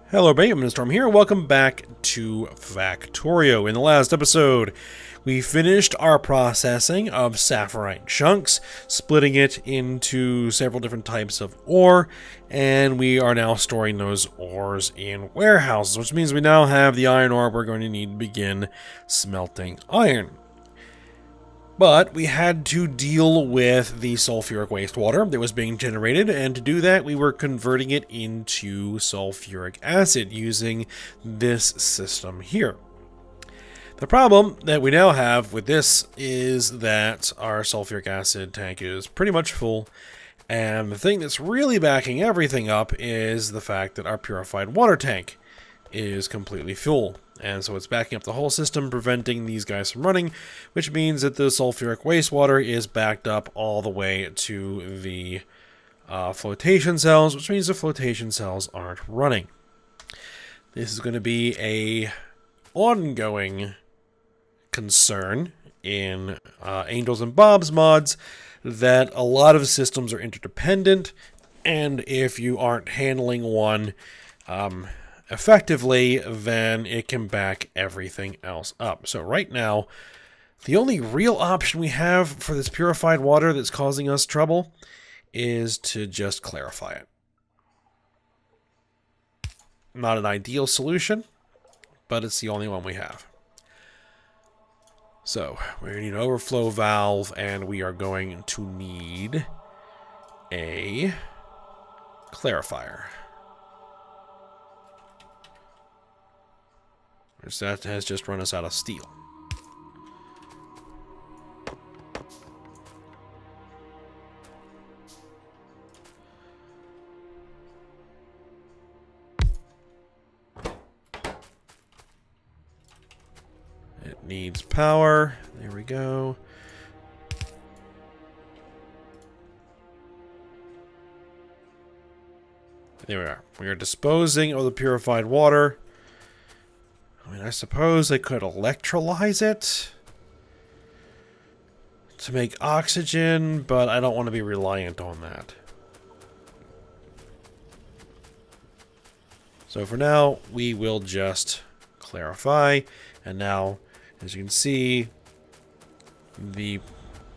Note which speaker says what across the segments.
Speaker 1: Hello, everybody. I'm Storm here. Welcome back to Factorio. In the last episode, we finished our processing of sapphirite chunks, splitting it into several different types of ore, and we are now storing those ores in warehouses, which means we now have the iron ore we're going to need to begin smelting iron. But we had to deal with the sulfuric wastewater that was being generated, and to do that we were converting it into sulfuric acid using this system here. The problem that we now have with this is that our sulfuric acid tank is pretty much full, and the thing that's really backing everything up is the fact that our purified water tank is completely full. And so it's backing up the whole system, preventing these guys from running, which means that the sulfuric wastewater is backed up all the way to the flotation cells, which means the flotation cells aren't running. This is going to be a ongoing concern in Angels and Bob's mods, that a lot of systems are interdependent, and if you aren't handling one effectively, then it can back everything else up. So right now, the only real option we have for this purified water that's causing us trouble is to just clarify it. Not an ideal solution, but it's the only one we have. So we need an overflow valve, and we are going to need a clarifier. That has just run us out of steel. It needs power. There we go. There we are. We are disposing of the purified water. I mean, I suppose I could electrolyze it to make oxygen, but I don't want to be reliant on that. So for now, we will just clarify. And now, as you can see, the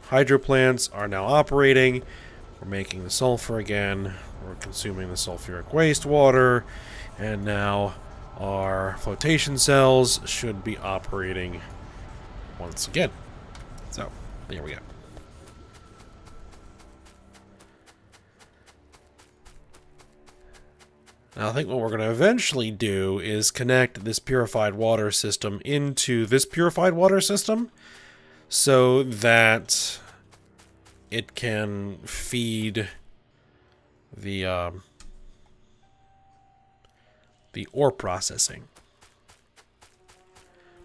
Speaker 1: hydro plants are now operating. We're making the sulfur again. We're consuming the sulfuric wastewater. And now our flotation cells should be operating once again. So, there we go. Now, I think what we're going to eventually do is connect this purified water system into this purified water system so that it can feed the ore processing.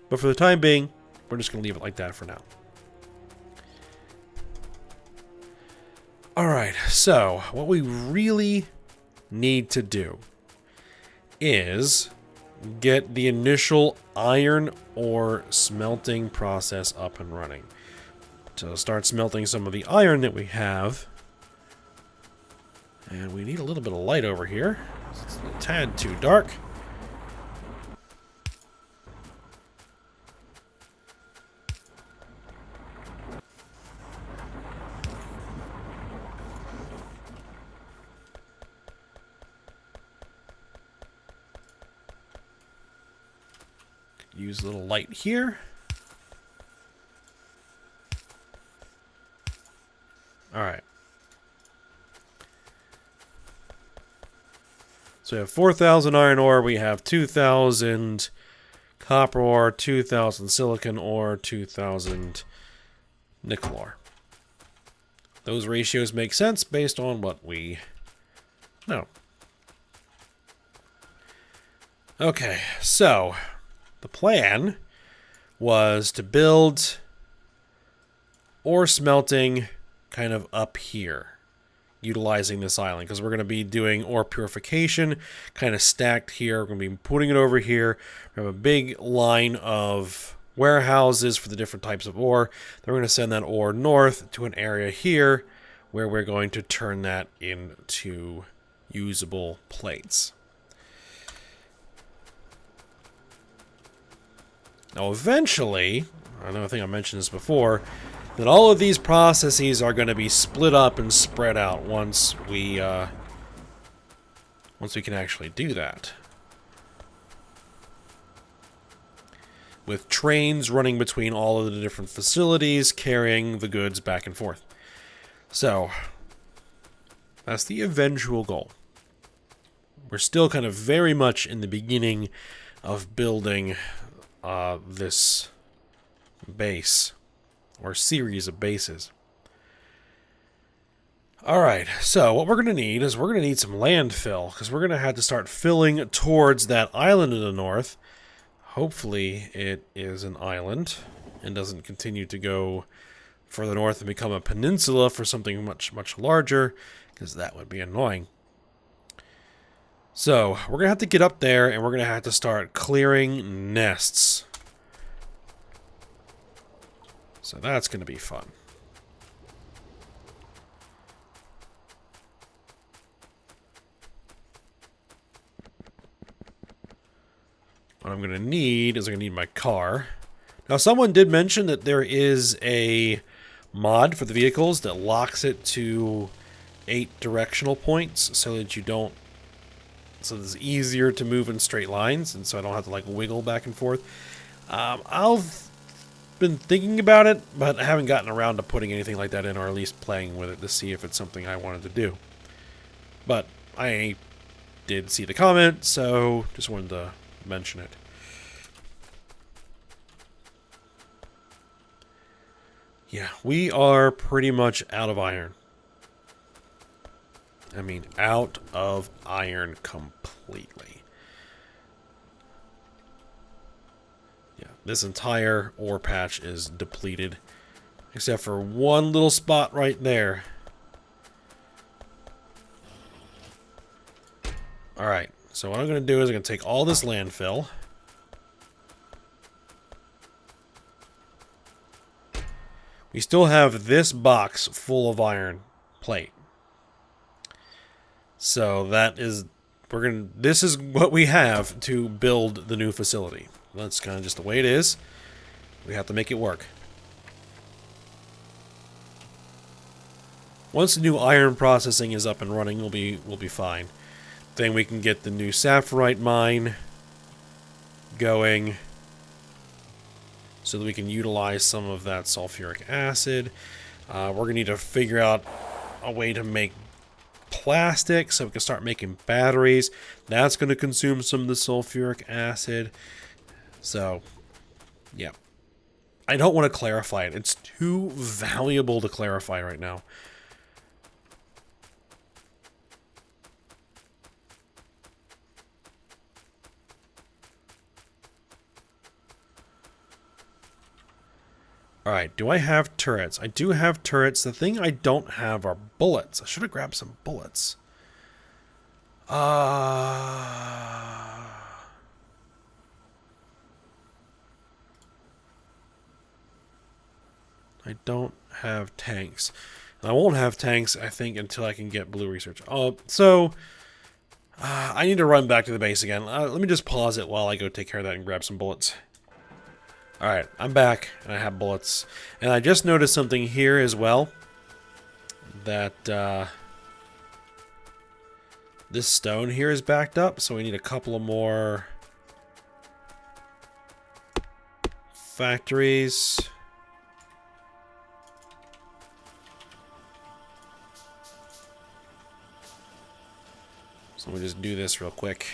Speaker 1: But for the time being, we're just going to leave it like that for now. Alright, so what we really need to do is get the initial iron ore smelting process up and running. To start smelting some of the iron that we have. And we need a little bit of light over here. It's a tad too dark. Use a little light here. All right. So we have 4,000 iron ore, we have 2,000 copper ore, 2,000 silicon ore, 2,000 nickel ore. Those ratios make sense based on what we know. Okay, so the plan was to build ore smelting kind of up here, utilizing this island, because we're going to be doing ore purification kind of stacked here. We're going to be putting it over here. We have a big line of warehouses for the different types of ore. Then we're going to send that ore north to an area here where we're going to turn that into usable plates. Now eventually, I think I mentioned this before, that all of these processes are going to be split up and spread out once we can actually do that. With trains running between all of the different facilities, carrying the goods back and forth. So, that's the eventual goal. We're still kind of very much in the beginning of building this base, or series of bases. Alright, so what we're going to need is we're going to need some landfill, because we're going to have to start filling towards that island in the north. Hopefully it is an island and doesn't continue to go further north and become a peninsula for something much, much larger, because that would be annoying. So, we're going to have to get up there and we're going to have to start clearing nests. So that's going to be fun. What I'm going to need is I'm going to need my car. Now, someone did mention that there is a mod for the vehicles that locks it to 8 directional points so that you don't... So it's easier to move in straight lines, and so I don't have to, like, wiggle back and forth. I've been thinking about it, but I haven't gotten around to putting anything like that in, or at least playing with it to see if it's something I wanted to do. But I did see the comment, so just wanted to mention it. Yeah, we are pretty much out of iron. I mean, out of iron completely. Yeah, this entire ore patch is depleted, except for one little spot right there. Alright, so what I'm going to do is I'm going to take all this landfill. We still have this box full of iron plate. So that is, this is what we have to build the new facility. That's kind of just the way it is. We have to make it work. Once the new iron processing is up and running, we'll be fine. Then we can get the new sapphirite mine going, so that we can utilize some of that sulfuric acid. We're going to need to figure out a way to make plastic so we can start making batteries. That's going to consume some of the sulfuric acid. So, yeah. I don't want to clarify it. It's too valuable to clarify right now. Alright, do I have turrets? I do have turrets. The thing I don't have are bullets. I should have grabbed some bullets. I don't have tanks. And I won't have tanks, I think, until I can get blue research. I need to run back to the base again. Let me just pause it while I go take care of that and grab some bullets. Alright, I'm back, and I have bullets. And I just noticed something here as well. That, this stone here is backed up, so we need a couple of more factories. So let me just do this real quick.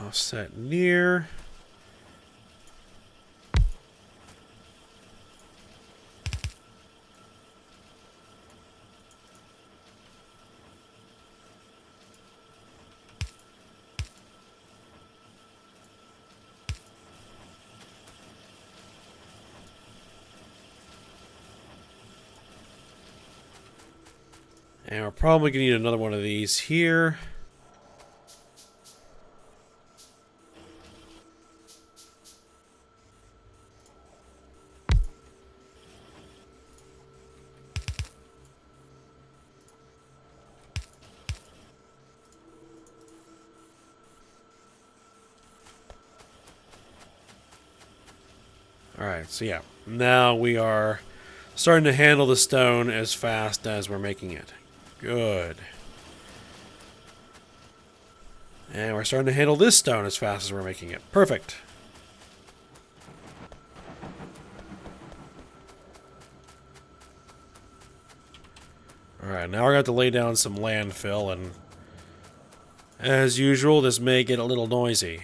Speaker 1: Offset near. And we're probably going to need another one of these here. Alright, so yeah. Now we are starting to handle the stone as fast as we're making it. Good. And we're starting to handle this stone as fast as we're making it. Perfect. Alright, now we're going to have to lay down some landfill, and as usual, this may get a little noisy.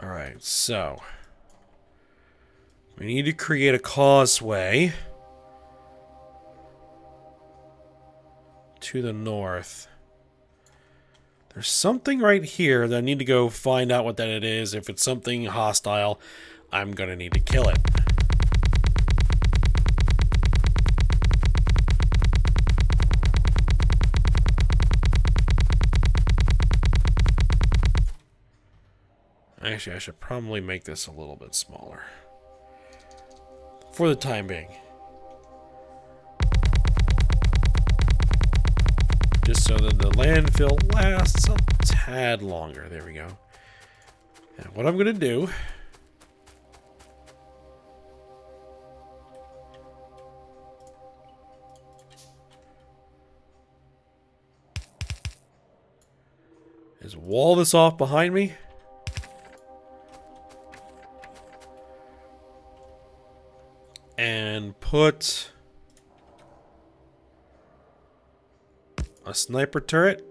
Speaker 1: Alright, so we need to create a causeway to the north. There's something right here that I need to go find out what that it is. If it's something hostile, I'm going to need to kill it. Actually, I should probably make this a little bit smaller. For the time being. Just so that the landfill lasts a tad longer. There we go. And what I'm going to do is wall this off behind me. And put a sniper turret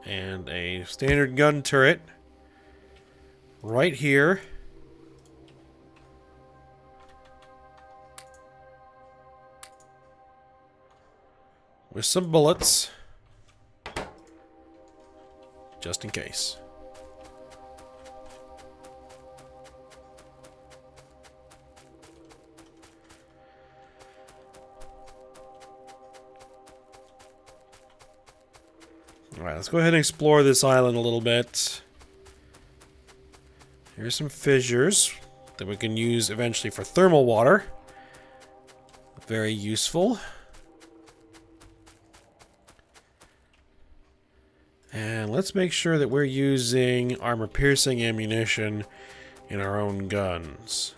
Speaker 1: and a standard gun turret right here. With some bullets, just in case. Alright, let's go ahead and explore this island a little bit. Here's some fissures that we can use eventually for thermal water. Very useful. And let's make sure that we're using armor-piercing ammunition in our own guns.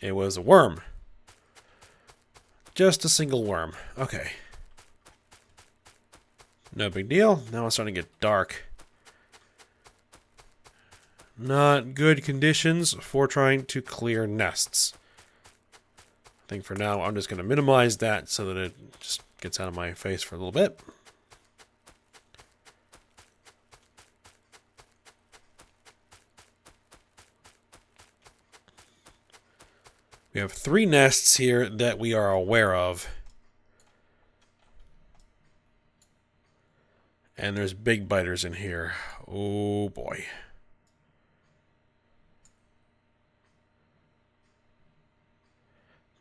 Speaker 1: It was a worm. Just a single worm. Okay. No big deal. Now it's starting to get dark. Not good conditions for trying to clear nests. I think for now I'm just going to minimize that so that it just gets out of my face for a little bit. We have 3 nests here that we are aware of. And there's big biters in here. Oh boy.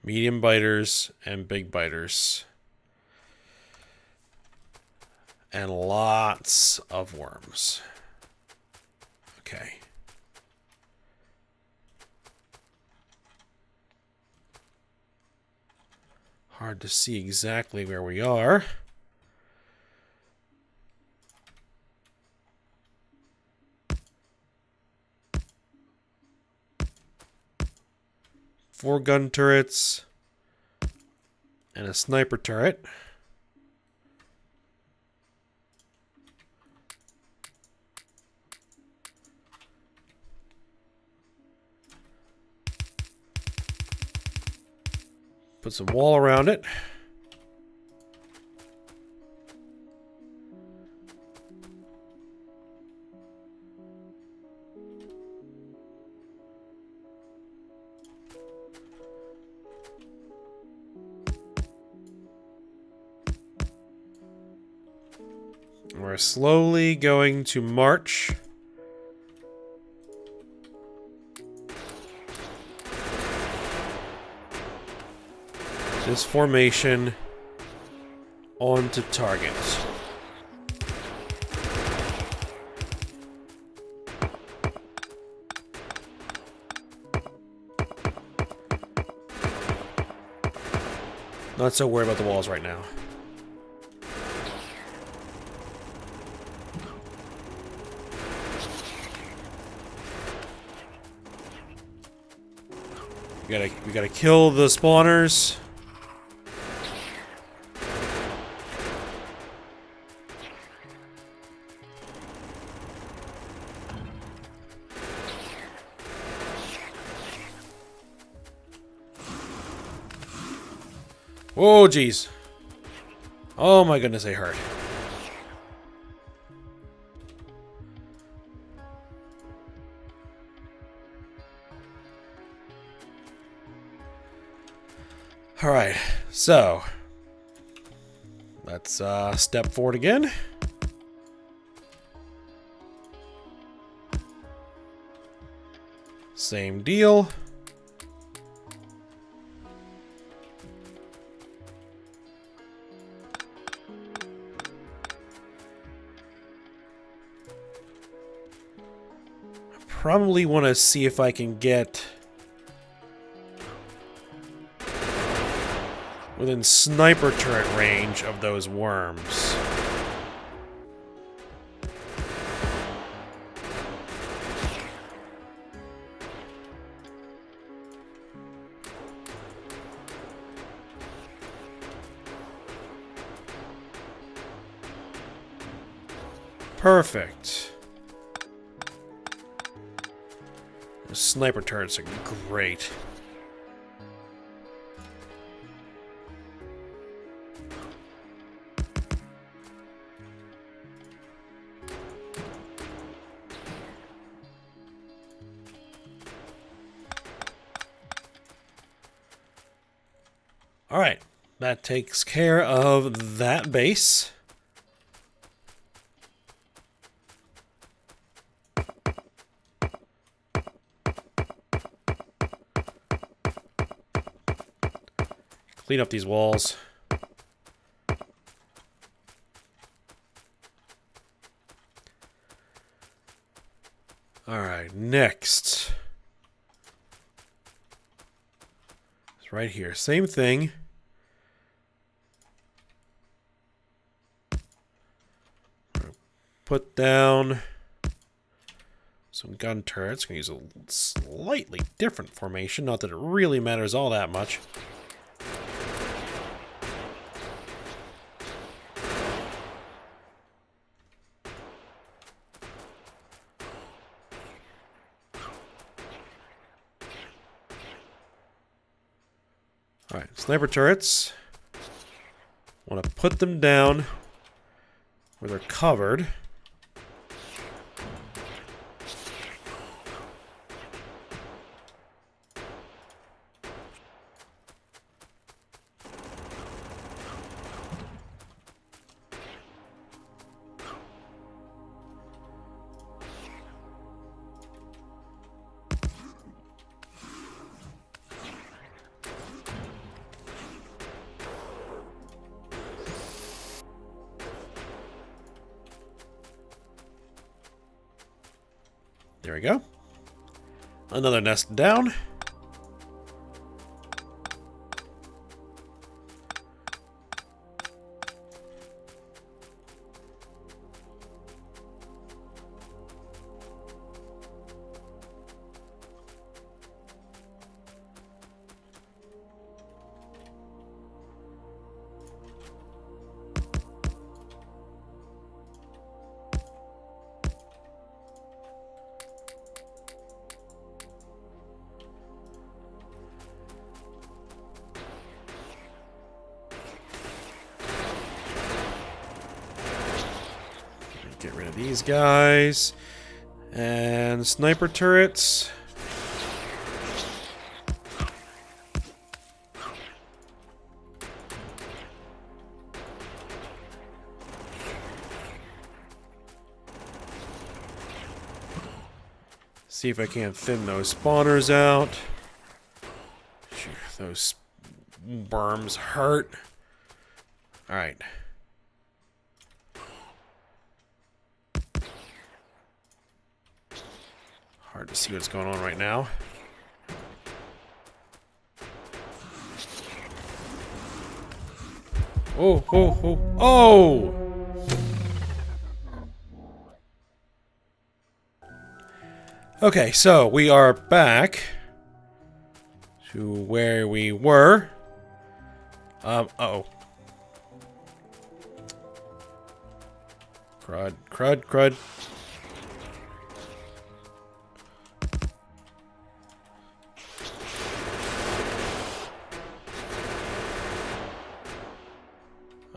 Speaker 1: Medium biters and big biters. And lots of worms. Okay. Hard to see exactly where we are. Four gun turrets and a sniper turret. Put some wall around it. We're slowly going to march this formation onto target. Not so worried about the walls right now. We gotta kill the spawners. Whoa, jeez. Oh my goodness, they hurt. Alright, so let's step forward again. Same deal. Probably want to see if I can get within sniper turret range of those worms. Perfect. The sniper turrets are great. Alright, that takes care of that base. Clean up these walls. Alright, next. It's right here. Same thing. Put down some gun turrets. Gonna use a slightly different formation. Not that it really matters all that much. Alright, sniper turrets. Want to put them down where they're covered. There we go. Another nest down. these guys. And sniper turrets. See if I can't thin those spawners out. Phew, those berms hurt. Alright. Hard to see what's going on right now. Oh, oh, oh, oh! Okay, so we are back to where we were. Uh-oh. Crud, crud, crud.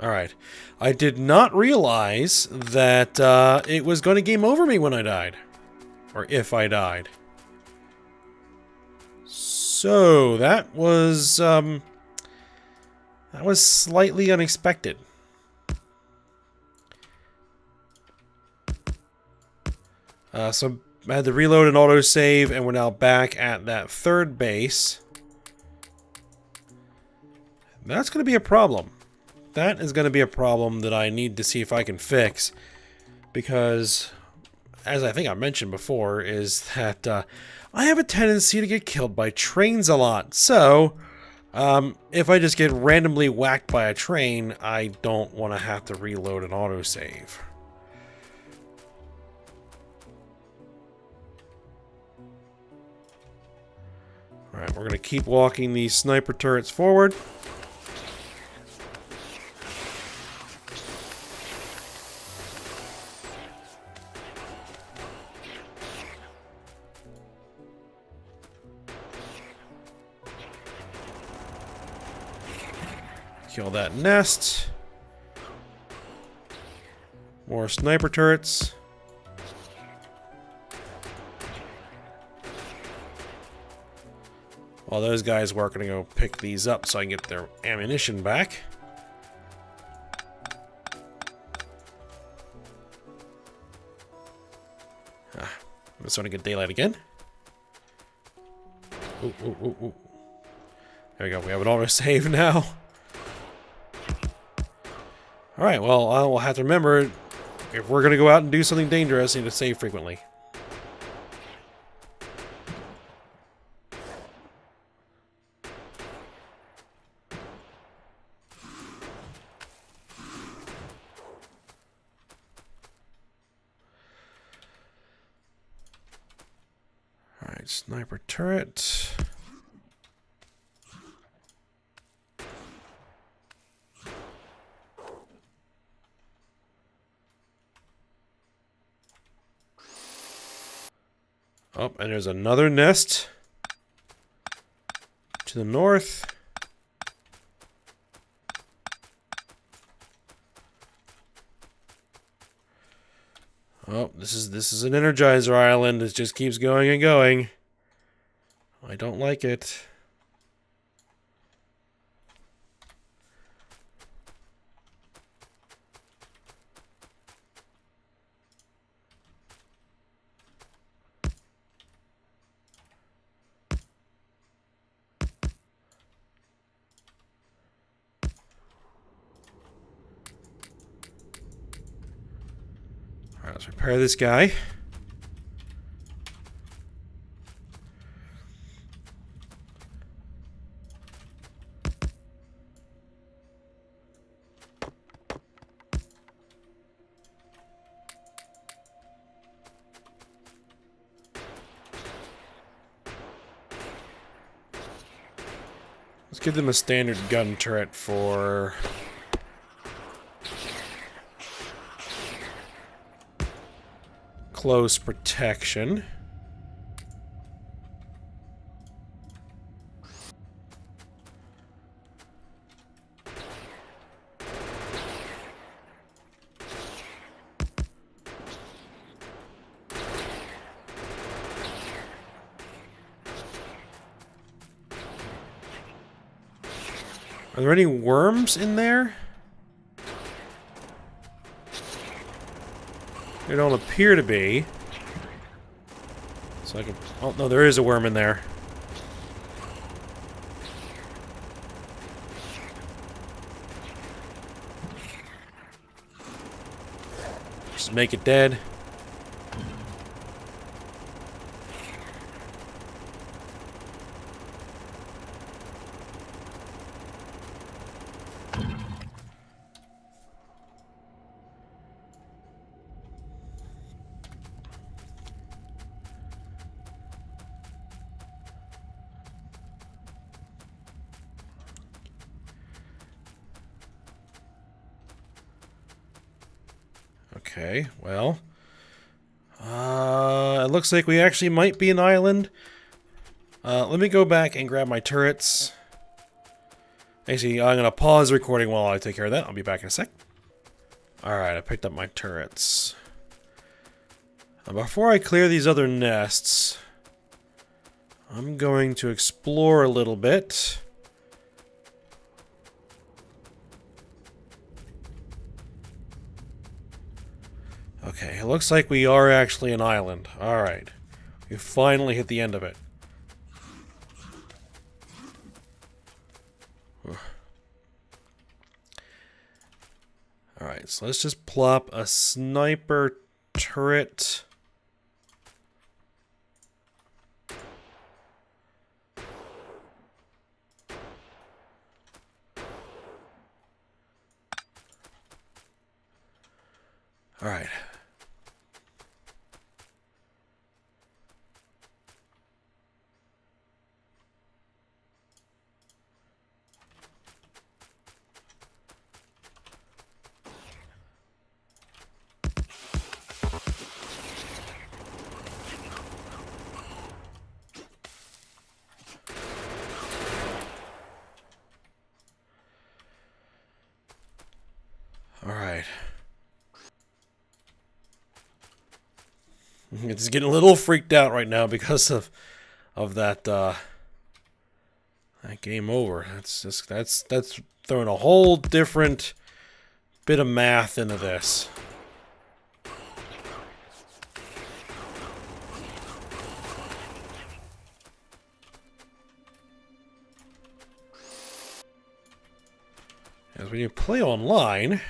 Speaker 1: Alright. I did not realize that it was going to game over me when I died. Or if I died. So, that was slightly unexpected. So, I had to reload and autosave, and we're now back at that third base. That's going to be a problem. That is going to be a problem that I need to see if I can fix. Because, as I think I mentioned before, is that I have a tendency to get killed by trains a lot. So, if I just get randomly whacked by a train, I don't want to have to reload and autosave. Alright, we're going to keep walking these sniper turrets forward. Kill that nest. More sniper turrets. While those guys were going to go pick these up so I can get their ammunition back. I'm starting to get daylight again. Ooh, ooh, ooh, ooh. There we go. We have an autosave now. Alright, well, I will have to remember, if we're going to go out and do something dangerous, I need to save frequently. Alright, sniper turret. Oh, and there's another nest to the north. Oh, this is an Energizer Island. It just keeps going and going. I don't like it. Alright, let's repair this guy. Let's give them a standard gun turret for close protection. Are there any worms in there? There don't appear to be. So I can... Oh, no, there is a worm in there. Just make it dead. Okay, well... it looks like we actually might be an island. Let me go back and grab my turrets. Actually, I'm going to pause the recording while I take care of that. I'll be back in a sec. Alright, I picked up my turrets. Before I clear these other nests, I'm going to explore a little bit. Okay, it looks like we are actually an island. Alright. We finally hit the end of it. Alright, so let's just plop a sniper turret. Alright. Alright. It's getting a little freaked out right now because of that that game over. That's throwing a whole different bit of math into this. As when you play online,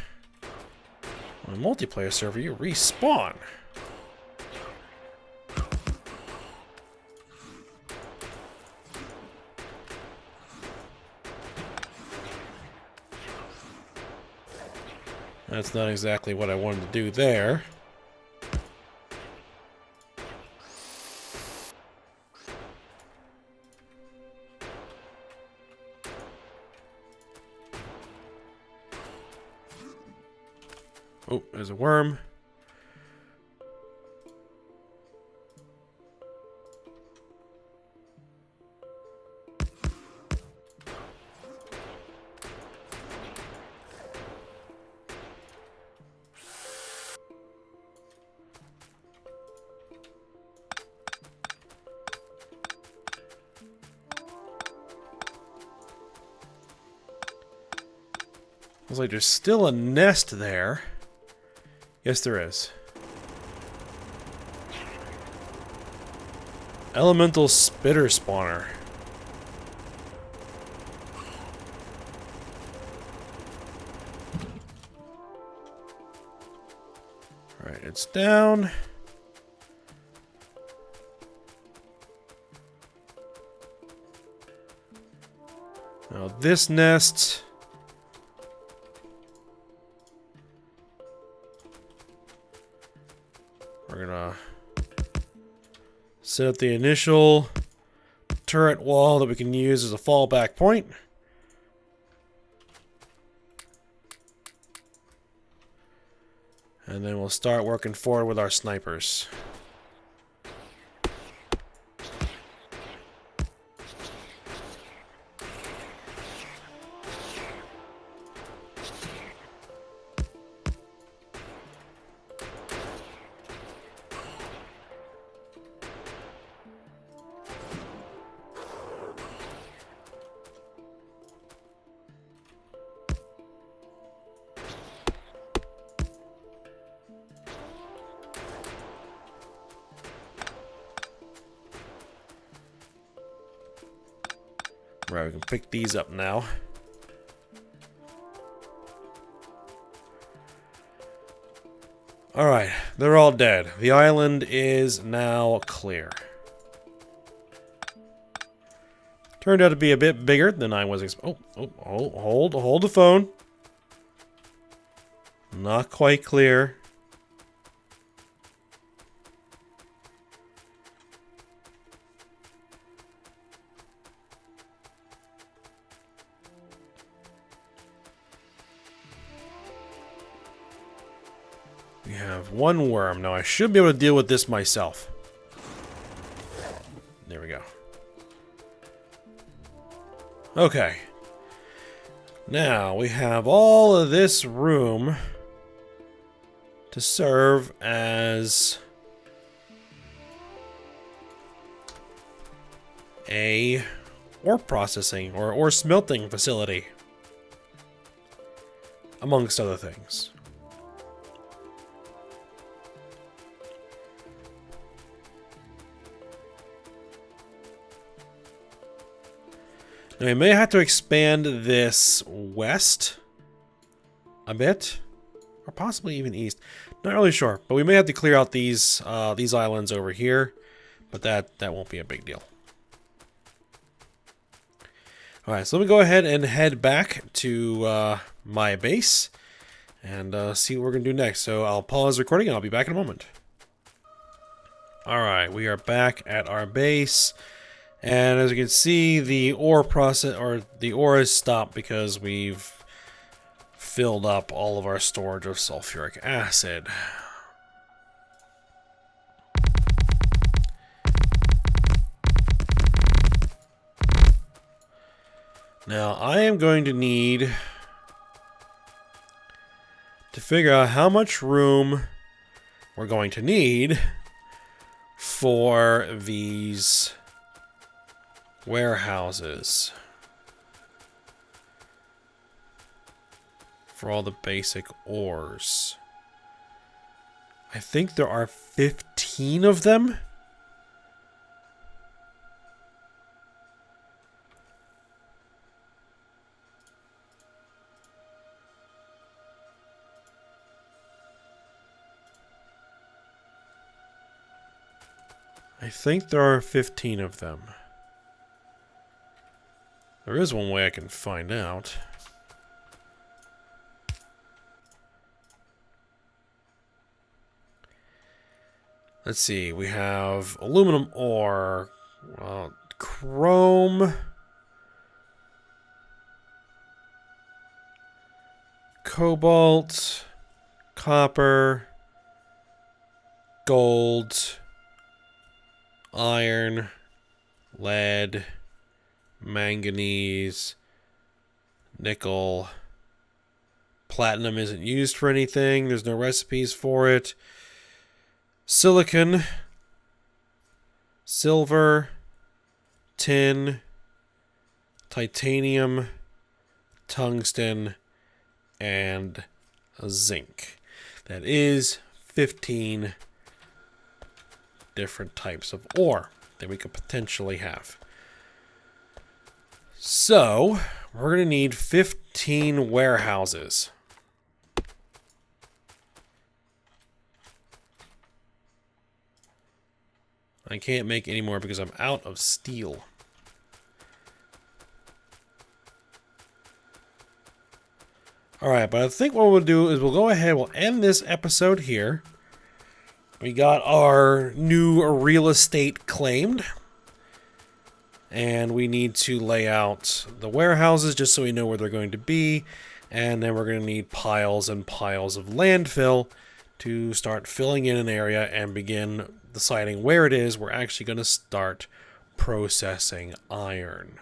Speaker 1: on a multiplayer server, you respawn. That's not exactly what I wanted to do there. Oh, there's a worm. Looks like there's still a nest there. Yes, there is. Elemental spitter spawner. Alright, it's down. Now this nest... We're gonna set up the initial turret wall that we can use as a fallback point. And then we'll start working forward with our snipers. Right, we can pick these up now. Alright, they're all dead. The island is now clear. Turned out to be a bit bigger than I was expecting. Hold the phone. Not quite clear. We have one worm. Now I should be able to deal with this myself. There we go. Okay. Now we have all of this room to serve as a ore processing or ore smelting facility, amongst other things. Now we may have to expand this west a bit, or possibly even east. Not really sure, but we may have to clear out these islands over here, but that won't be a big deal. All right, so let me go ahead and head back to my base and see what we're gonna do next. So I'll pause recording and I'll be back in a moment. All right, we are back at our base. And as you can see, the ore has stopped because we've filled up all of our storage of sulfuric acid. Now, I am going to need to figure out how much room we're going to need for these warehouses for all the basic ores. I think there are 15 of them. I think there are 15 of them. There is one way I can find out. Let's see, we have aluminum ore, chrome, cobalt, copper, gold, iron, lead, manganese, nickel. Platinum isn't used for anything. There's no recipes for it. Silicon, silver, tin, titanium, tungsten, and zinc. That is 15 different types of ore that we could potentially have. So, we're going to need 15 warehouses. I can't make any more because I'm out of steel. Alright, but I think what we'll do is we'll go ahead, we'll end this episode here. We got our new real estate claimed. And we need to lay out the warehouses just so we know where they're going to be. And then we're going to need piles and piles of landfill to start filling in an area and begin deciding where it is we're actually going to start processing iron.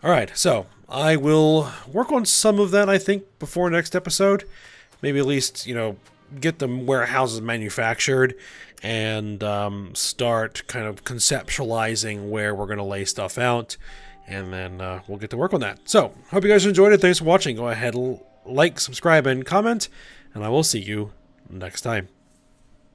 Speaker 1: Alright, so I will work on some of that, I think, before next episode. Maybe at least, get the warehouses manufactured and start kind of conceptualizing where we're going to lay stuff out, and then we'll get to work on that. So, hope you guys enjoyed it. Thanks for watching. Go ahead, like, subscribe, and comment, and I will see you next time.